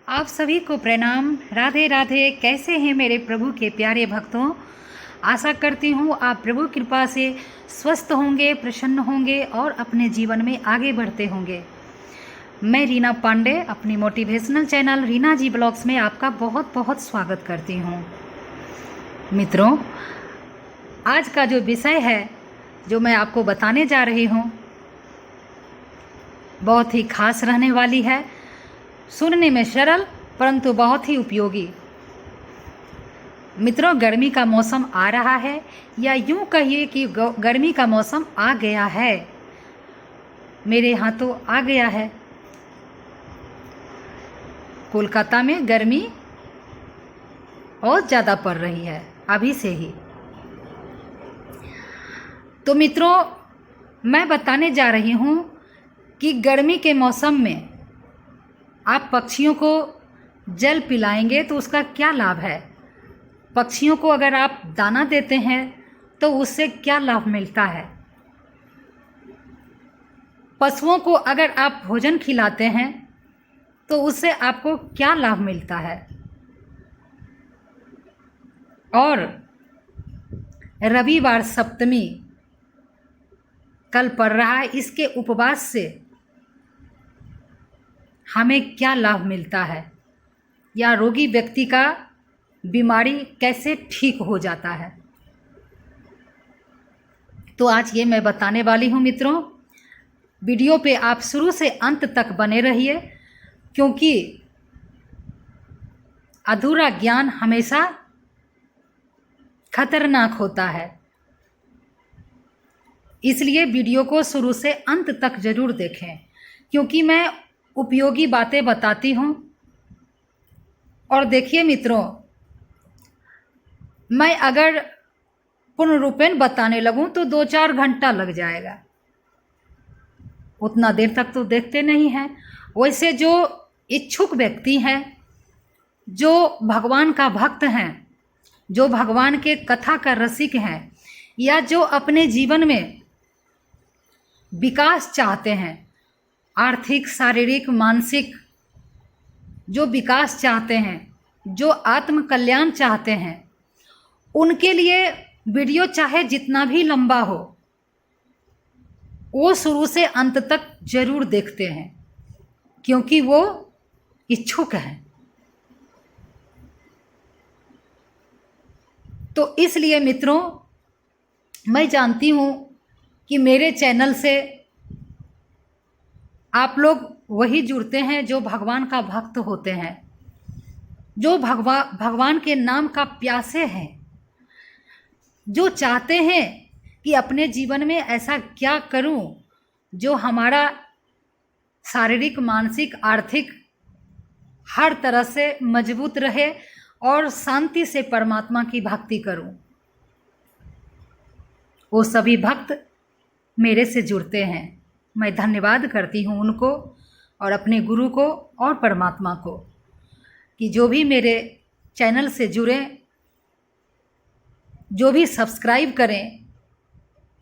आप सभी को प्रणाम। राधे राधे। कैसे हैं मेरे प्रभु के प्यारे भक्तों। आशा करती हूँ आप प्रभु कृपा से स्वस्थ होंगे, प्रसन्न होंगे और अपने जीवन में आगे बढ़ते होंगे। मैं रीना पांडे अपनी मोटिवेशनल चैनल रीना जी ब्लॉग्स में आपका बहुत बहुत स्वागत करती हूँ। मित्रों, आज का जो विषय है जो मैं आपको बताने जा रही हूँ बहुत ही खास रहने वाली है। सुनने में सरल परंतु बहुत ही उपयोगी। मित्रों, गर्मी का मौसम आ रहा है या यूं कहिए कि गर्मी का मौसम आ गया है। मेरे यहाँ तो आ गया है। कोलकाता में गर्मी बहुत ज़्यादा पड़ रही है अभी से ही। तो मित्रों, मैं बताने जा रही हूँ कि गर्मी के मौसम में आप पक्षियों को जल पिलाएंगे तो उसका क्या लाभ है। पक्षियों को अगर आप दाना देते हैं तो उससे क्या लाभ मिलता है। पशुओं को अगर आप भोजन खिलाते हैं तो उससे आपको क्या लाभ मिलता है। और रविवार सप्तमी कल पड़ रहा है, इसके उपवास से हमें क्या लाभ मिलता है या रोगी व्यक्ति का बीमारी कैसे ठीक हो जाता है। तो आज ये मैं बताने वाली हूँ मित्रों। वीडियो पे आप शुरू से अंत तक बने रहिए, क्योंकि अधूरा ज्ञान हमेशा खतरनाक होता है। इसलिए वीडियो को शुरू से अंत तक जरूर देखें, क्योंकि मैं उपयोगी बातें बताती हूँ। और देखिए मित्रों, मैं अगर पूर्ण रूपेण बताने लगूं तो 2-4 घंटा लग जाएगा। उतना देर तक तो देखते नहीं हैं। वैसे जो इच्छुक व्यक्ति हैं, जो भगवान का भक्त हैं, जो भगवान के कथा का रसिक हैं, या जो अपने जीवन में विकास चाहते हैं, आर्थिक, शारीरिक, मानसिक जो विकास चाहते हैं, जो आत्म कल्याण चाहते हैं, उनके लिए वीडियो चाहे जितना भी लंबा हो वो शुरू से अंत तक जरूर देखते हैं, क्योंकि वो इच्छुक हैं। तो इसलिए मित्रों, मैं जानती हूँ कि मेरे चैनल से आप लोग वही जुड़ते हैं जो भगवान का भक्त होते हैं, जो भगवान के नाम का प्यासे हैं, जो चाहते हैं कि अपने जीवन में ऐसा क्या करूं जो हमारा शारीरिक, मानसिक, आर्थिक हर तरह से मजबूत रहे और शांति से परमात्मा की भक्ति करूं। वो सभी भक्त मेरे से जुड़ते हैं। मैं धन्यवाद करती हूँ उनको और अपने गुरु को और परमात्मा को कि जो भी मेरे चैनल से जुड़े, जो भी सब्सक्राइब करें,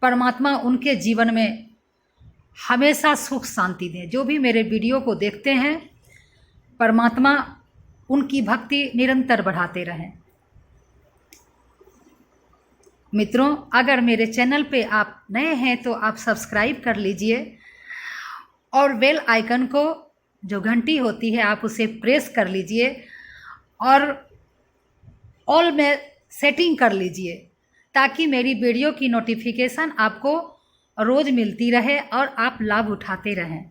परमात्मा उनके जीवन में हमेशा सुख शांति दें। जो भी मेरे वीडियो को देखते हैं, परमात्मा उनकी भक्ति निरंतर बढ़ाते रहें। मित्रों, अगर मेरे चैनल पे आप नए हैं तो आप सब्सक्राइब कर लीजिए और बेल आइकन को, जो घंटी होती है, आप उसे प्रेस कर लीजिए और ऑल में सेटिंग कर लीजिए, ताकि मेरी वीडियो की नोटिफिकेशन आपको रोज़ मिलती रहे और आप लाभ उठाते रहें।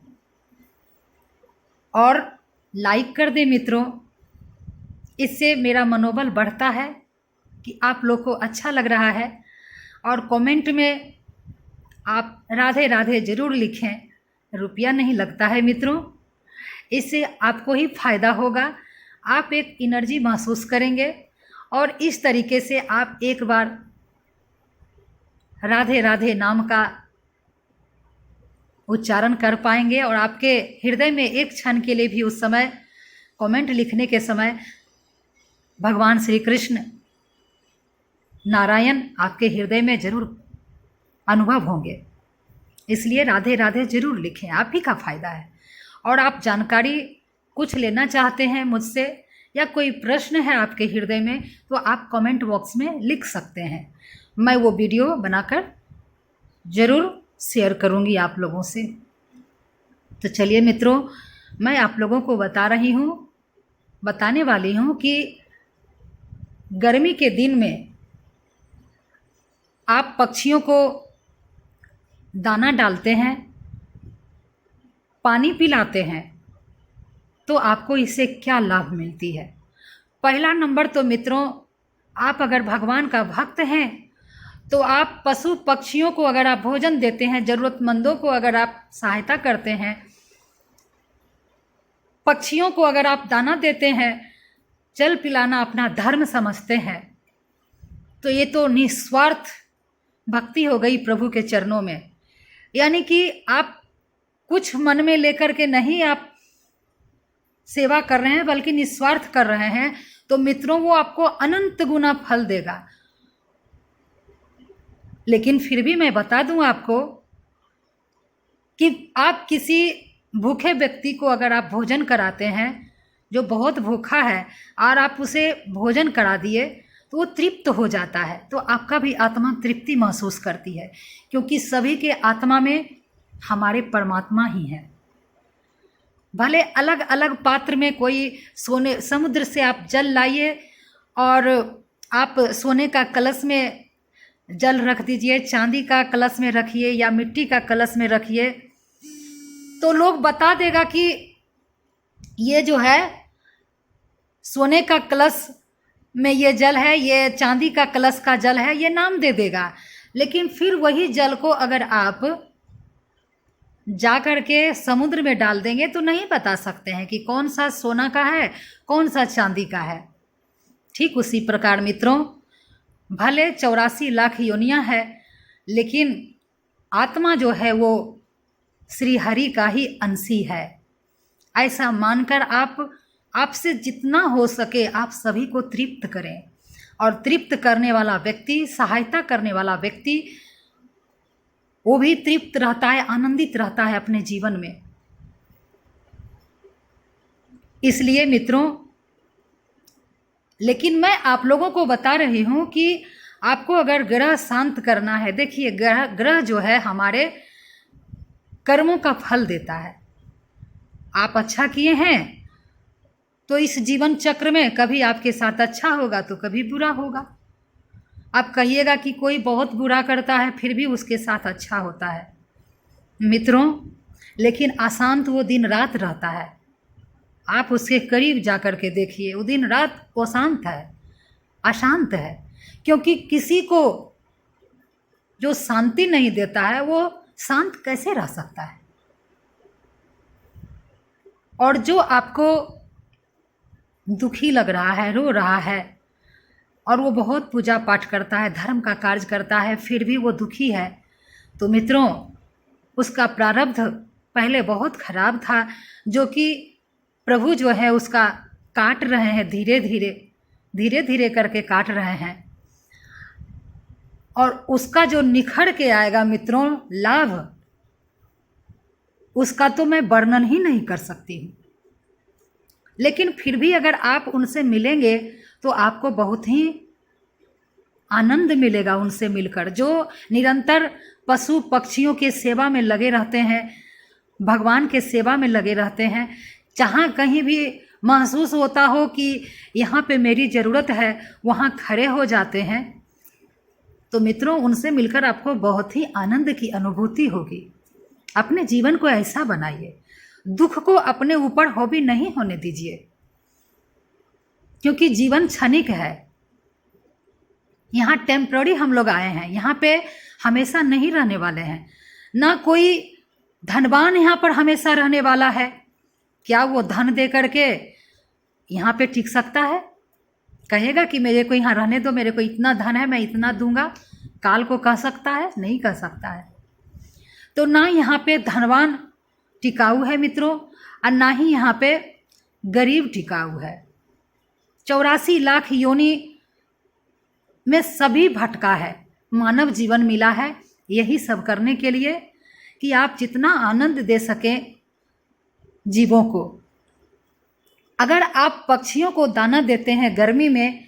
और लाइक कर दें मित्रों, इससे मेरा मनोबल बढ़ता है कि आप लोग को अच्छा लग रहा है। और कमेंट में आप राधे राधे ज़रूर लिखें। रुपया नहीं लगता है मित्रों, इससे आपको ही फायदा होगा। आप एक एनर्जी महसूस करेंगे और इस तरीके से आप एक बार राधे राधे नाम का उच्चारण कर पाएंगे और आपके हृदय में एक क्षण के लिए भी उस समय कमेंट लिखने के समय भगवान श्री कृष्ण, नारायण आपके हृदय में जरूर अनुभव होंगे। इसलिए राधे राधे जरूर लिखें, आप ही का फायदा है। और आप जानकारी कुछ लेना चाहते हैं मुझसे या कोई प्रश्न है आपके हृदय में तो आप कमेंट बॉक्स में लिख सकते हैं। मैं वो वीडियो बनाकर ज़रूर शेयर करूँगी आप लोगों से। तो चलिए मित्रों, मैं आप लोगों को बताने वाली हूँ कि गर्मी के दिन में आप पक्षियों को दाना डालते हैं, पानी पिलाते हैं, तो आपको इससे क्या लाभ मिलती है। पहला नंबर तो मित्रों, आप अगर भगवान का भक्त हैं तो आप पशु पक्षियों को अगर आप भोजन देते हैं, ज़रूरतमंदों को अगर आप सहायता करते हैं, पक्षियों को अगर आप दाना देते हैं, जल पिलाना अपना धर्म समझते हैं, तो ये तो निस्वार्थ भक्ति हो गई प्रभु के चरणों में। यानी कि आप कुछ मन में लेकर के नहीं आप सेवा कर रहे हैं बल्कि निस्वार्थ कर रहे हैं, तो मित्रों वो आपको अनंत गुना फल देगा। लेकिन फिर भी मैं बता दूं आपको कि आप किसी भूखे व्यक्ति को अगर आप भोजन कराते हैं, जो बहुत भूखा है, और आप उसे भोजन करा दिए तो वो तृप्त हो जाता है, तो आपका भी आत्मा तृप्ति महसूस करती है, क्योंकि सभी के आत्मा में हमारे परमात्मा ही हैं। भले अलग अलग पात्र में कोई सोने समुद्र से आप जल लाइए और आप सोने का कलश में जल रख दीजिए, चांदी का कलश में रखिए या मिट्टी का कलश में रखिए, तो लोग बता देगा कि ये जो है सोने का कलश में ये जल है, ये चांदी का कलश का जल है, ये नाम दे देगा। लेकिन फिर वही जल को अगर आप जा कर के समुद्र में डाल देंगे तो नहीं बता सकते हैं कि कौन सा सोना का है, कौन सा चांदी का है। ठीक उसी प्रकार मित्रों, भले 84 लाख योनियां है, लेकिन आत्मा जो है वो श्री हरि का ही अंशी है। ऐसा मानकर आपसे जितना हो सके आप सभी को तृप्त करें, और तृप्त करने वाला व्यक्ति, सहायता करने वाला व्यक्ति, वो भी तृप्त रहता है, आनंदित रहता है अपने जीवन में। इसलिए मित्रों, लेकिन मैं आप लोगों को बता रही हूँ कि आपको अगर ग्रह शांत करना है, देखिए ग्रह जो है हमारे कर्मों का फल देता है। आप अच्छा किए हैं तो इस जीवन चक्र में कभी आपके साथ अच्छा होगा तो कभी बुरा होगा। आप कहिएगा कि कोई बहुत बुरा करता है फिर भी उसके साथ अच्छा होता है मित्रों, लेकिन अशांत वो दिन रात रहता है। आप उसके करीब जा कर के देखिए, वो दिन रात अशांत है, अशांत है, क्योंकि किसी को जो शांति नहीं देता है वो शांत कैसे रह सकता है। और जो आपको दुखी लग रहा है, रो रहा है, और वो बहुत पूजा पाठ करता है, धर्म का कार्य करता है, फिर भी वो दुखी है, तो मित्रों उसका प्रारब्ध पहले बहुत खराब था, जो कि प्रभु जो है उसका काट रहे हैं, धीरे धीरे करके काट रहे हैं। और उसका जो निखर के आएगा मित्रों लाभ, उसका तो मैं वर्णन ही नहीं कर सकती हूँ। लेकिन फिर भी अगर आप उनसे मिलेंगे तो आपको बहुत ही आनंद मिलेगा उनसे मिलकर, जो निरंतर पशु पक्षियों के सेवा में लगे रहते हैं, भगवान के सेवा में लगे रहते हैं। जहाँ कहीं भी महसूस होता हो कि यहाँ पे मेरी ज़रूरत है, वहाँ खड़े हो जाते हैं। तो मित्रों उनसे मिलकर आपको बहुत ही आनंद की अनुभूति होगी। अपने जीवन को ऐसा बनाइए, दुख को अपने ऊपर हावी नहीं होने दीजिए, क्योंकि जीवन क्षणिक है। यहाँ टेम्पररी हम लोग आए हैं, यहाँ पे हमेशा नहीं रहने वाले हैं। ना कोई धनवान यहाँ पर हमेशा रहने वाला है। क्या वो धन दे करके यहाँ पे टिक सकता है? कहेगा कि मेरे को यहाँ रहने दो, मेरे को इतना धन है, मैं इतना दूंगा, काल को कह सकता है? नहीं कह सकता है। तो ना यहाँ पे धनवान टिकाऊ है मित्रों, और ना ही यहाँ पे गरीब टिकाऊ है। 84 लाख योनि में सभी भटका है, मानव जीवन मिला है यही सब करने के लिए कि आप जितना आनंद दे सकें जीवों को, अगर आप पक्षियों को दाना देते हैं गर्मी में,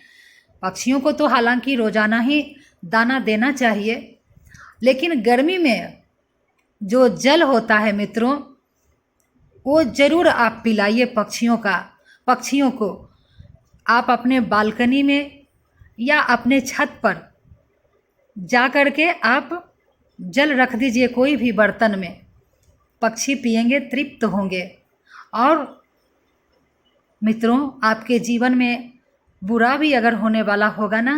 पक्षियों को तो हालांकि रोजाना ही दाना देना चाहिए, लेकिन गर्मी में जो जल होता है मित्रों, वो ज़रूर आप पिलाइए पक्षियों को। आप अपने बालकनी में या अपने छत पर जा कर के आप जल रख दीजिए कोई भी बर्तन में, पक्षी पिएंगे, तृप्त होंगे। और मित्रों, आपके जीवन में बुरा भी अगर होने वाला होगा ना,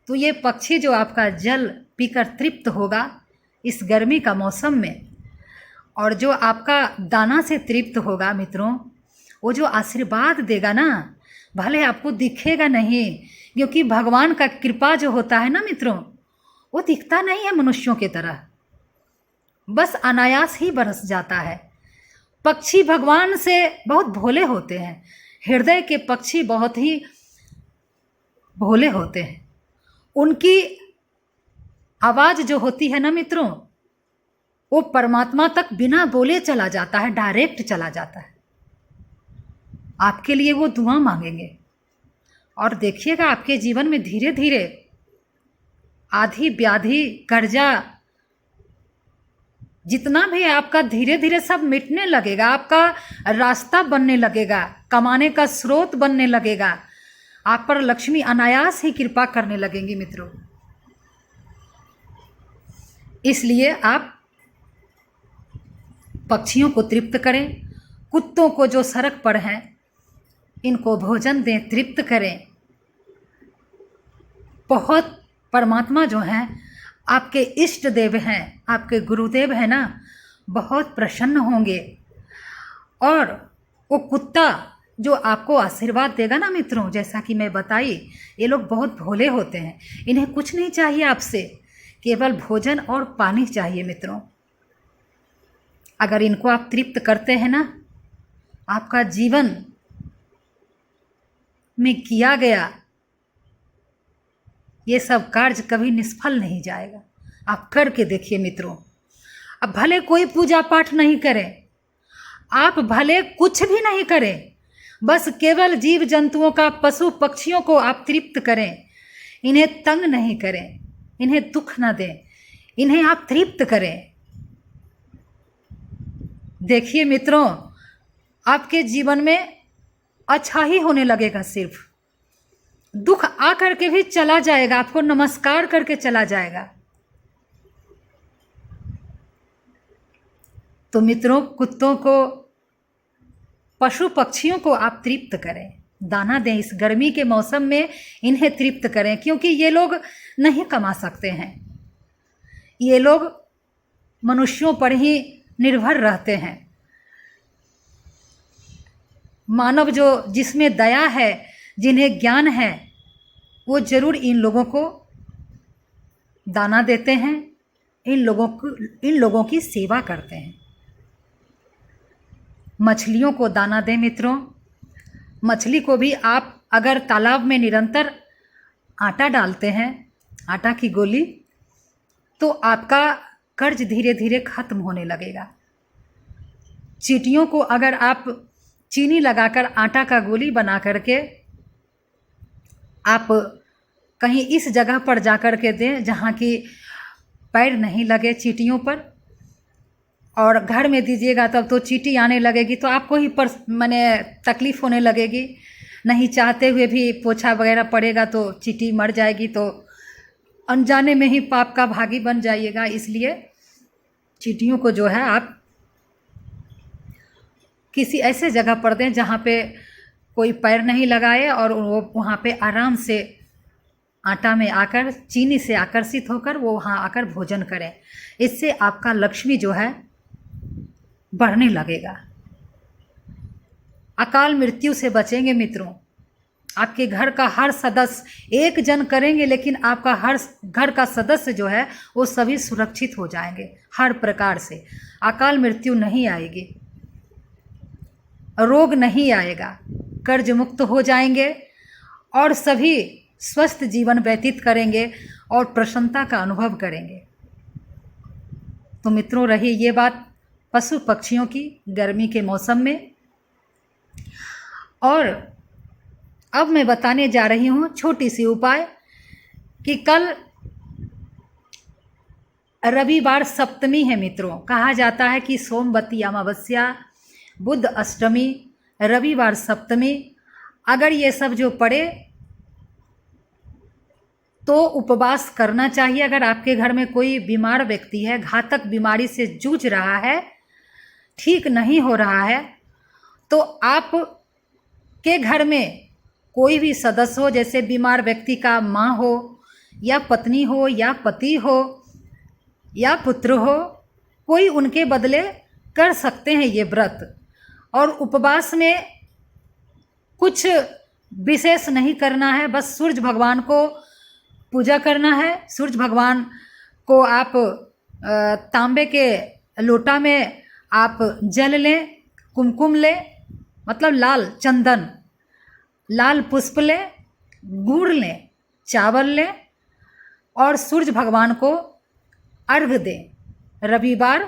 तो ये पक्षी जो आपका जल पीकर तृप्त होगा इस गर्मी का मौसम में, और जो आपका दाना से तृप्त होगा मित्रों, वो जो आशीर्वाद देगा ना, भले आपको दिखेगा नहीं, क्योंकि भगवान का कृपा जो होता है ना मित्रों, वो दिखता नहीं है मनुष्यों की तरह, बस अनायास ही बरस जाता है। पक्षी भगवान से बहुत भोले होते हैं, हृदय के पक्षी बहुत ही भोले होते हैं। उनकी आवाज़ जो होती है ना मित्रों, वो परमात्मा तक बिना बोले चला जाता है, डायरेक्ट चला जाता है। आपके लिए वो दुआ मांगेंगे, और देखिएगा आपके जीवन में धीरे धीरे आधी व्याधि, कर्जा, जितना भी आपका धीरे धीरे सब मिटने लगेगा, आपका रास्ता बनने लगेगा, कमाने का स्रोत बनने लगेगा, आप पर लक्ष्मी अनायास ही कृपा करने लगेंगी मित्रों। इसलिए आप पक्षियों को तृप्त करें, कुत्तों को जो सड़क पर हैं इनको भोजन दें, तृप्त करें। बहुत परमात्मा जो हैं, आपके इष्ट देव हैं, आपके गुरुदेव हैं ना, बहुत प्रसन्न होंगे। और वो कुत्ता जो आपको आशीर्वाद देगा ना मित्रों, जैसा कि मैं बताई, ये लोग बहुत भोले होते हैं, इन्हें कुछ नहीं चाहिए आपसे, केवल भोजन और पानी चाहिए मित्रों। अगर इनको आप तृप्त करते हैं ना, आपका जीवन में किया गया ये सब कार्य कभी निष्फल नहीं जाएगा। आप करके देखिए मित्रों। अब भले कोई पूजा पाठ नहीं करें, आप भले कुछ भी नहीं करें, बस केवल जीव जंतुओं का, पशु पक्षियों को आप तृप्त करें, इन्हें तंग नहीं करें, इन्हें दुख न दें, इन्हें आप तृप्त करें। देखिए मित्रों, आपके जीवन में अच्छा ही होने लगेगा, सिर्फ दुख आ करके भी चला जाएगा, आपको नमस्कार करके चला जाएगा। तो मित्रों, कुत्तों को, पशु पक्षियों को आप तृप्त करें, दाना दें। इस गर्मी के मौसम में इन्हें तृप्त करें, क्योंकि ये लोग नहीं कमा सकते हैं, ये लोग मनुष्यों पर ही निर्भर रहते हैं। मानव जो जिसमें दया है, जिन्हें ज्ञान है, वो जरूर इन लोगों को दाना देते हैं, इन लोगों की सेवा करते हैं। मछलियों को दाना दें मित्रों। मछली को भी आप अगर तालाब में निरंतर आटा डालते हैं, आटा की गोली, तो आपका कर्ज धीरे धीरे खत्म होने लगेगा। चींटियों को अगर आप चीनी लगाकर आटा का गोली बना करके आप कहीं इस जगह पर जा कर के दें जहाँ की पैर नहीं लगे चींटियों पर, और घर में दीजिएगा तब तो चींटी आने लगेगी, तो आपको ही माने तकलीफ़ होने लगेगी। नहीं चाहते हुए भी पोछा वगैरह पड़ेगा तो चींटी मर जाएगी, तो अनजाने में ही पाप का भागी बन जाइएगा। इसलिए चींटियों को जो है आप किसी ऐसे जगह पर दें जहाँ पे कोई पैर नहीं लगाए, और वो वहाँ पे आराम से आटा में आकर, चीनी से आकर्षित होकर वो वहाँ आकर भोजन करें। इससे आपका लक्ष्मी जो है बढ़ने लगेगा, अकाल मृत्यु से बचेंगे मित्रों। आपके घर का हर सदस्य, एक जन करेंगे लेकिन आपका हर घर का सदस्य जो है वो सभी सुरक्षित हो जाएंगे, हर प्रकार से अकाल मृत्यु नहीं आएगी, रोग नहीं आएगा, कर्ज मुक्त हो जाएंगे और सभी स्वस्थ जीवन व्यतीत करेंगे और प्रसन्नता का अनुभव करेंगे। तो मित्रों, रही ये बात पशु पक्षियों की गर्मी के मौसम में। और अब मैं बताने जा रही हूँ छोटी सी उपाय कि कल रविवार सप्तमी है मित्रों। कहा जाता है कि सोमवती अमावस्या, बुध अष्टमी, रविवार सप्तमी, अगर ये सब जो पड़े तो उपवास करना चाहिए। अगर आपके घर में कोई बीमार व्यक्ति है, घातक बीमारी से जूझ रहा है, ठीक नहीं हो रहा है, तो आप के घर में कोई भी सदस्य हो, जैसे बीमार व्यक्ति का माँ हो या पत्नी हो या पति हो या पुत्र हो, कोई उनके बदले कर सकते हैं ये व्रत। और उपवास में कुछ विशेष नहीं करना है, बस सूर्य भगवान को पूजा करना है। सूर्य भगवान को आप तांबे के लोटा में आप जल लें, कुमकुम लें, मतलब लाल चंदन, लाल पुष्प लें, गुड़ लें, चावल लें और सूर्य भगवान को अर्घ दें। रविवार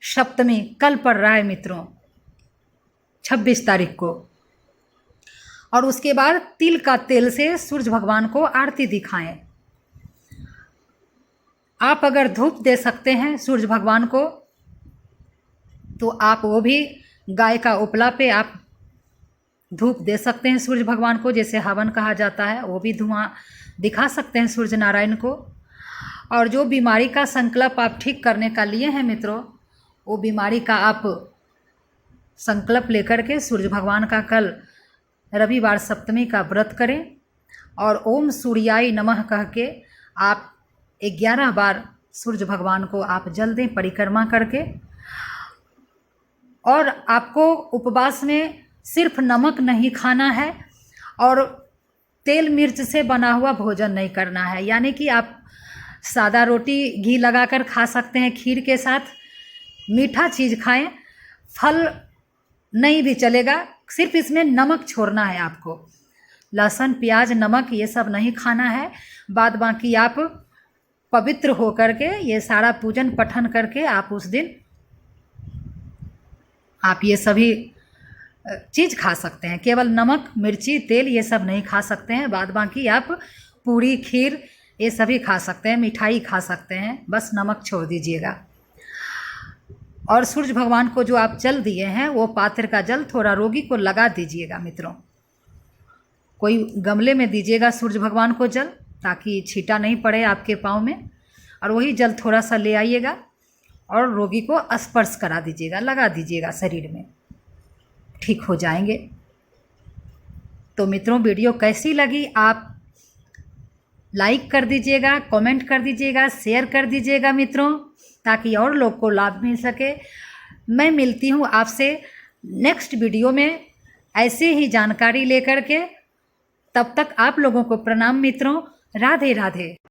सप्तमी कल पड़ रहा है मित्रों, 26 तारीख को। और उसके बाद तिल का तेल से सूर्य भगवान को आरती दिखाएं। आप अगर धूप दे सकते हैं सूर्य भगवान को तो आप वो भी गाय का उपला पे आप धूप दे सकते हैं सूर्य भगवान को, जैसे हवन कहा जाता है, वो भी धुआं दिखा सकते हैं सूर्य नारायण को। और जो बीमारी का संकल्प आप ठीक करने का लिए हैं मित्रों, वो बीमारी का आप संकल्प लेकर के सूर्य भगवान का कल रविवार सप्तमी का व्रत करें और ओम सूर्याय नमः कह के आप 11 बार सूर्य भगवान को आप जल दें परिक्रमा करके। और आपको उपवास में सिर्फ नमक नहीं खाना है और तेल मिर्च से बना हुआ भोजन नहीं करना है। यानी कि आप सादा रोटी घी लगाकर खा सकते हैं खीर के साथ, मीठा चीज़ खाएं, फल नहीं भी चलेगा, सिर्फ इसमें नमक छोड़ना है आपको। लहसुन प्याज नमक ये सब नहीं खाना है। बाद बाकी आप पवित्र हो करके ये सारा पूजन पठन करके आप उस दिन आप ये सभी चीज़ खा सकते हैं। केवल नमक मिर्ची तेल ये सब नहीं खा सकते हैं। बाद बाकी आप पूरी खीर ये सभी खा सकते हैं, मिठाई खा सकते हैं, बस नमक छोड़ दीजिएगा। और सूर्य भगवान को जो आप जल दिए हैं वो पात्र का जल थोड़ा रोगी को लगा दीजिएगा मित्रों। कोई गमले में दीजिएगा सूर्य भगवान को जल, ताकि छींटा नहीं पड़े आपके पाँव में। और वही जल थोड़ा सा ले आइएगा और रोगी को स्पर्श करा दीजिएगा, लगा दीजिएगा शरीर में, ठीक हो जाएंगे। तो मित्रों वीडियो कैसी लगी आप लाइक कर दीजिएगा, कमेंट कर दीजिएगा, शेयर कर दीजिएगा मित्रों, ताकि और लोग को लाभ मिल सके। मैं मिलती हूँ आपसे नेक्स्ट वीडियो में ऐसे ही जानकारी लेकर के। तब तक आप लोगों को प्रणाम मित्रों। राधे राधे।